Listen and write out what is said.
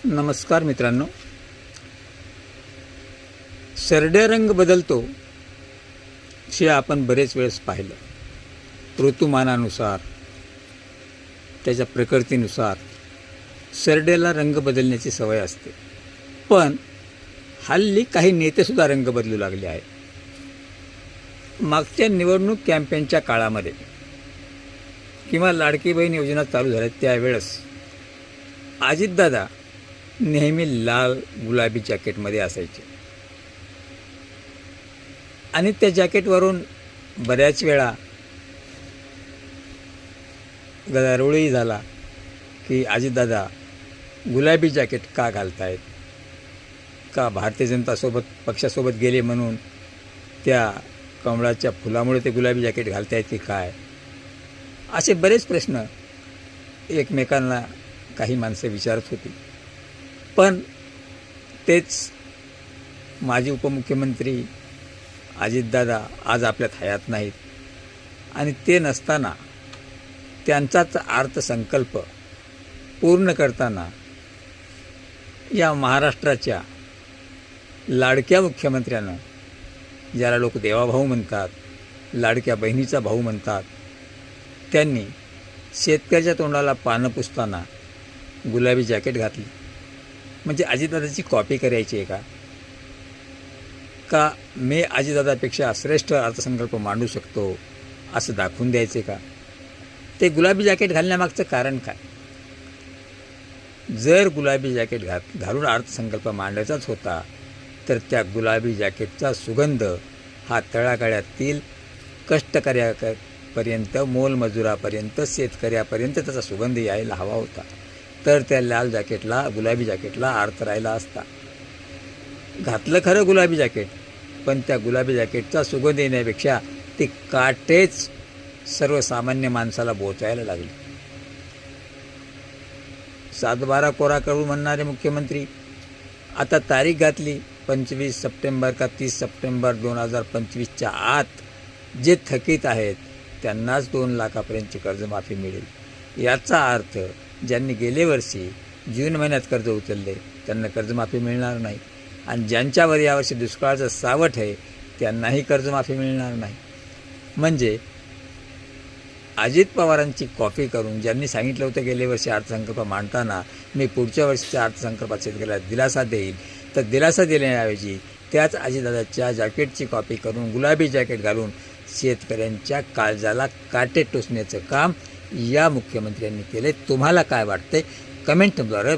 नमस्कार मित्रांनो. सरडे रंग बदलतो हे आपण बरेच वेळेस पाहिलं. ऋतुमानानुसार त्याच्या प्रकृतीनुसार सरडेला रंग बदलण्याची सवय असते. पण हल्ली काही नेतेसुद्धा रंग बदलू लागले आहेत. मागच्या निवडणूक कॅम्पेनच्या काळामध्ये किंवा लाडकी बहीण योजना चालू झाल्या त्यावेळेस अजितदादा नेहमी लाल गुलाबी जॅकेटमध्ये असायचे आणि त्या जॅकेटवरून बऱ्याच वेळा गदारोळही झाला की अजितदादा गुलाबी जॅकेट का घालतायत, का भारतीय जनता पक्षासोबत गेले म्हणून त्या कमळाच्या फुलामुळे ते गुलाबी जॅकेट घालतायत की काय, असे बरेच प्रश्न एकमेकांना काही माणसं विचारत होती. पण तेच माजी उपमुख्यमंत्री अजितदादा आज आपल्यात हयात नाहीत आणि ते नसताना त्यांचाच अर्थसंकल्प पूर्ण करताना या महाराष्ट्राच्या लाडक्या मुख्यमंत्र्यानं, ज्याला लोक देवाभाऊ म्हणतात, लाडक्या बहिणीचा भाऊ म्हणतात, त्यांनी शेतकऱ्याच्या तोंडाला पानं पुसताना गुलाबी जॅकेट घातली. म्हणजे अजितदादाची कॉपी करायची आहे का मी अजितदादापेक्षा श्रेष्ठ अर्थसंकल्प मांडू शकतो असं दाखवून द्यायचे का? ते गुलाबी जॅकेट घालण्यामागचं कारण काय? जर गुलाबी जॅकेट घालून अर्थसंकल्प मांडायचाच होता तर त्या गुलाबी जॅकेटचा सुगंध हा तळागाळातील कष्टकऱ्यापर्यंत, मोलमजुरापर्यंत, शेतकऱ्यापर्यंत त्याचा सुगंध यायला हवा होता. तर त्या लाल जॅकेटला, गुलाबी जॅकेटला अर्थ राहिला असता. घातलं खरं गुलाबी जॅकेट, पण त्या गुलाबी जॅकेटचा सुगंध येण्यापेक्षा ते काटेच सर्वसामान्य माणसाला बोचायला लागले. 7-12 कोरा करू म्हणणारे मुख्यमंत्री आता तारीख घातली 25 सप्टेंबर का 30 सप्टेंबर 2025च्या आत जे थकीत आहेत त्यांनाच 2 लाखापर्यंतची कर्जमाफी मिळेल. याचा अर्थ ज्यांनी गेले वर्षी जून महिन्यात कर्ज उचलले त्यांना कर्जमाफी मिळणार नाही आणि ज्यांच्यावर यावर्षी दुष्काळाचं सावट आहे त्यांनाही कर्जमाफी मिळणार नाही. म्हणजे अजित पवारांची कॉपी करून ज्यांनी सांगितलं होतं गेले वर्षी अर्थसंकल्प मांडताना मी पुढच्या वर्षीच्या अर्थसंकल्पात शेतकऱ्याला दिलासा देईल, तर दिलासा देण्याऐवजी त्याच अजितदादाच्या जॅकेटची कॉपी करून गुलाबी जॅकेट घालून शेतकऱ्यांच्या काळजाला काटे टोचण्याचं काम या मुख्यमंत्र्यांनी केले. तुम्हाला काय वाटते? कमेंटद्वारे